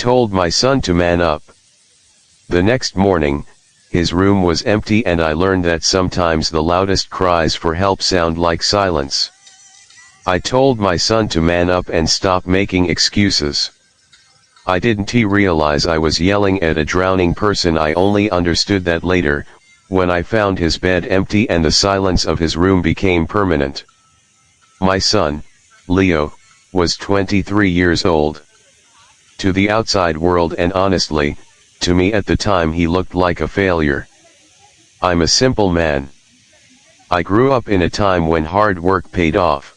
told my son to man up. The next morning, his room was empty and I learned that sometimes the loudest cries for help sound like silence. I told my son to man up and stop making excuses. I didn't realize I was yelling at a drowning person. I only understood that later, when I found his bed empty and the silence of his room became permanent. My son, Leo, was 23 years old. To the outside world and honestly, to me at the time he looked like a failure. I'm a simple man. I grew up in a time when hard work paid off.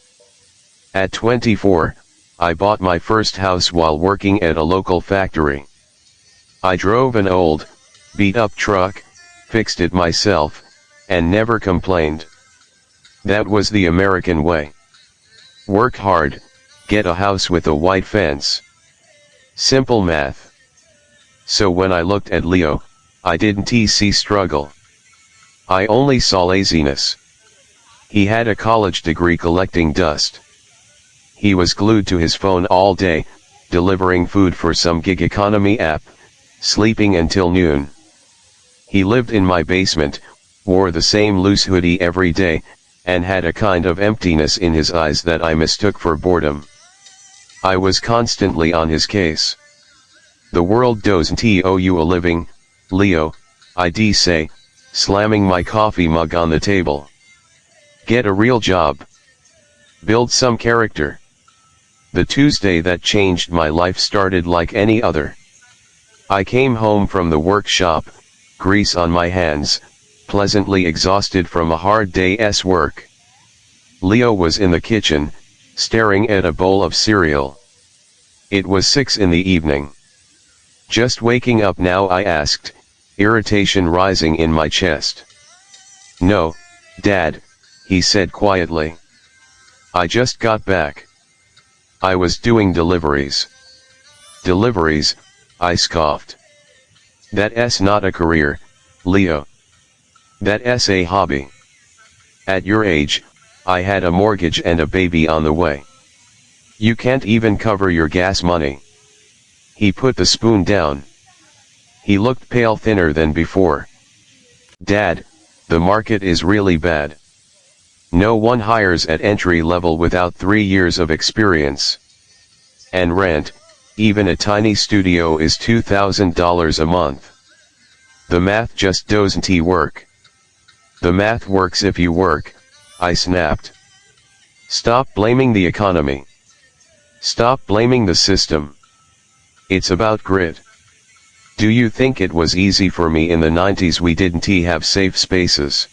At 24, I bought my first house while working at a local factory. I drove an old, beat-up truck, fixed it myself, and never complained. That was the American way. Work hard, get a house with a white fence. Simple math. So when I looked at Leo, I didn't see struggle. I only saw laziness. He had a college degree collecting dust. He was glued to his phone all day, delivering food for some gig economy app, sleeping until noon. He lived in my basement, wore the same loose hoodie every day, and had a kind of emptiness in his eyes that I mistook for boredom. I was constantly on his case. The world doesn't owe you a living, Leo, I'd say, slamming my coffee mug on the table. Get a real job. Build some character. The Tuesday that changed my life started like any other. I came home from the workshop, grease on my hands, pleasantly exhausted from a hard day's work. Leo was in the kitchen, staring at a bowl of cereal. It was 6 in the evening. Just waking up now, I asked, irritation rising in my chest. No, Dad, he said quietly. I just got back. I was doing deliveries. Deliveries, I scoffed. That's not a career, Leo. That's a hobby. At your age, I had a mortgage and a baby on the way. You can't even cover your gas money. He put the spoon down. He looked pale, thinner than before. Dad, the market is really bad. No one hires at entry level without 3 years of experience. And rent, even a tiny studio, is $2,000 a month. The math just doesn't work. The math works if you work, I snapped. Stop blaming the economy. Stop blaming the system. It's about grit. Do you think it was easy for me in the 90s? We didn't have safe spaces.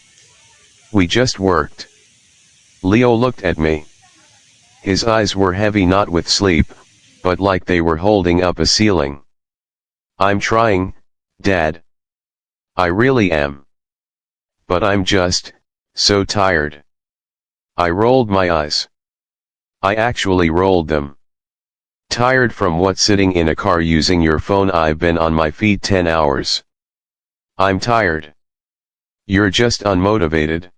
We just worked. Leo looked at me. His eyes were heavy, not with sleep, but like they were holding up a ceiling. I'm trying, Dad. I really am. But I'm just so tired. I rolled my eyes. I actually rolled them. Tired from what? Sitting in a car using your phone? I've been on my feet 10 hours. I'm tired. You're just unmotivated.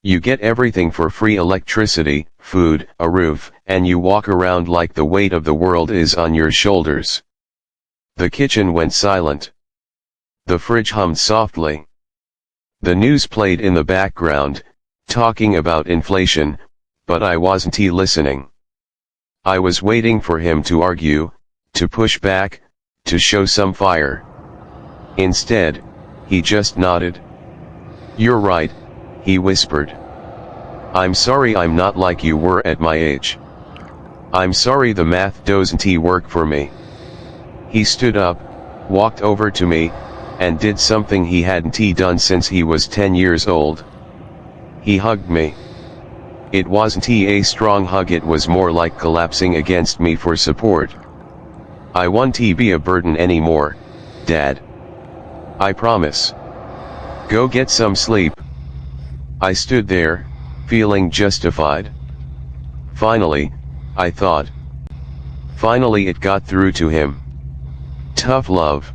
You get everything for free: electricity, food, a roof, and you walk around like the weight of the world is on your shoulders. The kitchen went silent. The fridge hummed softly. The news played in the background, talking about inflation, but I wasn't listening. I was waiting for him to argue, to push back, to show some fire. Instead, he just nodded. You're right, he whispered. I'm sorry I'm not like you were at my age. I'm sorry the math doesn't work for me. He stood up, walked over to me, and did something he hadn't done since he was 10 years old. He hugged me. It wasn't a strong hug, it was more like collapsing against me for support. I won't be a burden anymore, Dad. I promise. Go get some sleep. I stood there, feeling justified. Finally, I thought. Finally it got through to him. Tough love.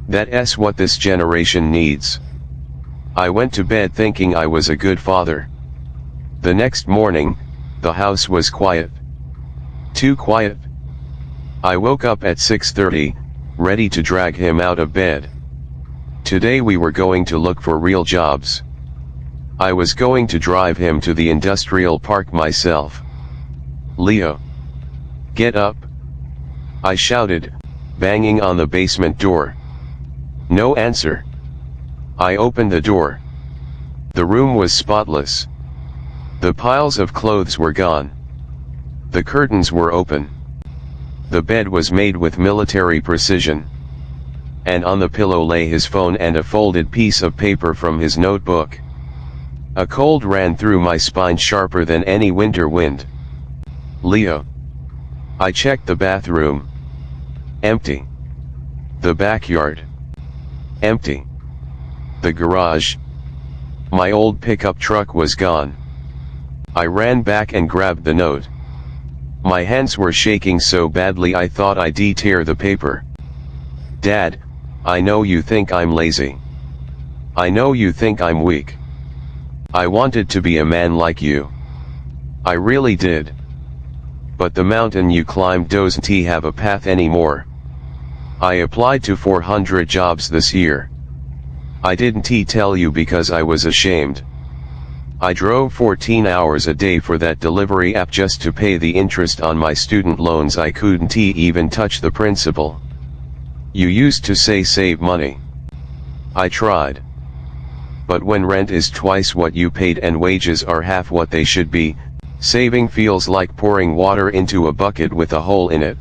That's what this generation needs. I went to bed thinking I was a good father. The next morning, the house was quiet. Too quiet. I woke up at 6:30, ready to drag him out of bed. Today we were going to look for real jobs. I was going to drive him to the industrial park myself. Leo, get up! I shouted, banging on the basement door. No answer. I opened the door. The room was spotless. The piles of clothes were gone. The curtains were open. The bed was made with military precision. And on the pillow lay his phone and a folded piece of paper from his notebook. A cold ran through my spine sharper than any winter wind. Leo. I checked the bathroom. Empty. The backyard. Empty. The garage. My old pickup truck was gone. I ran back and grabbed the note. My hands were shaking so badly I thought I'd tear the paper. Dad, I know you think I'm lazy. I know you think I'm weak. I wanted to be a man like you. I really did. But the mountain you climbed doesn't have a path anymore. I applied to 400 jobs this year. I didn't tell you because I was ashamed. I drove 14 hours a day for that delivery app just to pay the interest on my student loans. I couldn't even touch the principal. You used to say save money. I tried. But when rent is twice what you paid and wages are half what they should be, saving feels like pouring water into a bucket with a hole in it.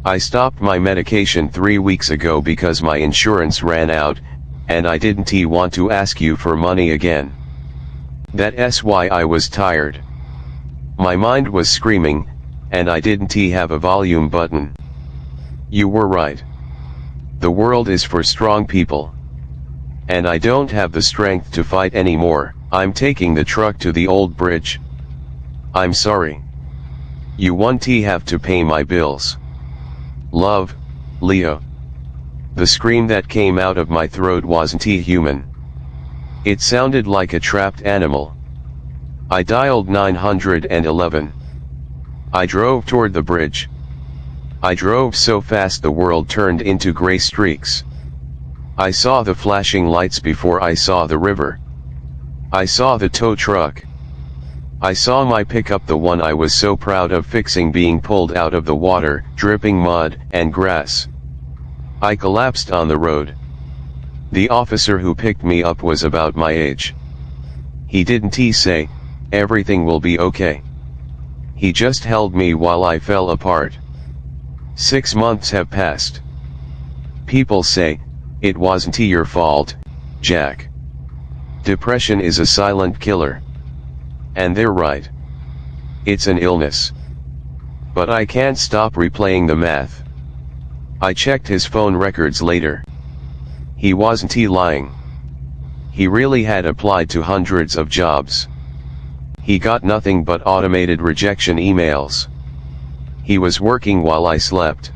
I stopped my medication 3 weeks ago because my insurance ran out, and I didn't want to ask you for money again. That's why I was tired. My mind was screaming, and I didn't have a volume button. You were right. The world is for strong people. And I don't have the strength to fight anymore. I'm taking the truck to the old bridge. I'm sorry. You won't have to pay my bills. Love, Leo. The scream that came out of my throat wasn't human. It sounded like a trapped animal. I dialed 911. I drove toward the bridge. I drove so fast the world turned into gray streaks. I saw the flashing lights before I saw the river. I saw the tow truck. I saw my pickup, the one I was so proud of fixing, being pulled out of the water, dripping mud and grass. I collapsed on the road. The officer who picked me up was about my age. He didn't say, everything will be okay. He just held me while I fell apart. 6 months have passed. People say, it wasn't your fault, Jack. Depression is a silent killer. And they're right. It's an illness. But I can't stop replaying the math. I checked his phone records later. He wasn't lying. He really had applied to hundreds of jobs. He got nothing but automated rejection emails. He was working while I slept.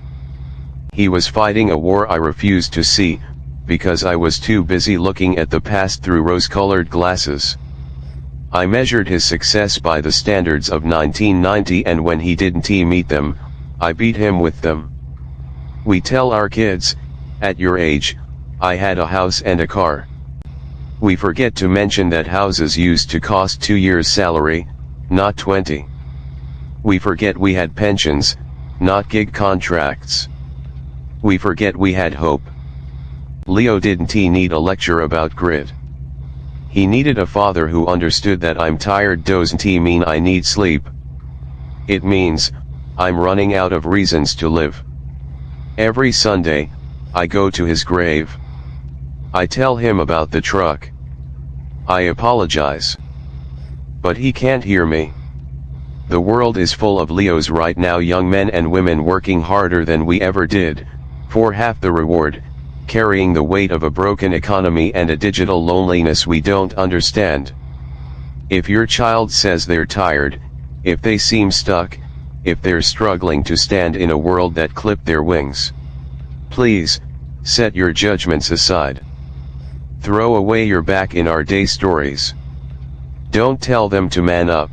He was fighting a war I refused to see, because I was too busy looking at the past through rose-colored glasses. I measured his success by the standards of 1990, and when he didn't meet them, I beat him with them. We tell our kids, at your age, I had a house and a car. We forget to mention that houses used to cost 2 years' salary, not 20. We forget we had pensions, not gig contracts. We forget we had hope. Leo didn't need a lecture about grit. He needed a father who understood that I'm tired doesn't mean I need sleep. It means, I'm running out of reasons to live. Every Sunday, I go to his grave. I tell him about the truck. I apologize. But he can't hear me. The world is full of Leos right now, young men and women working harder than we ever did, for half the reward, carrying the weight of a broken economy and a digital loneliness we don't understand. If your child says they're tired, if they seem stuck, if they're struggling to stand in a world that clipped their wings, please, set your judgments aside. Throw away your back in our day stories. Don't tell them to man up.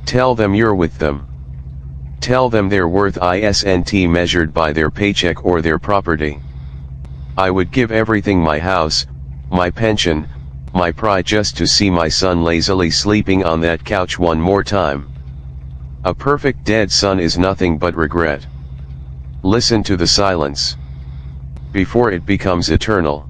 Tell them you're with them. tell them their worth isn't measured by their paycheck or their property. I would give everything, my house, my pension, my pride, just to see my son lazily sleeping on that couch one more time. A perfect dead son is nothing but regret. Listen to the silence before it becomes eternal.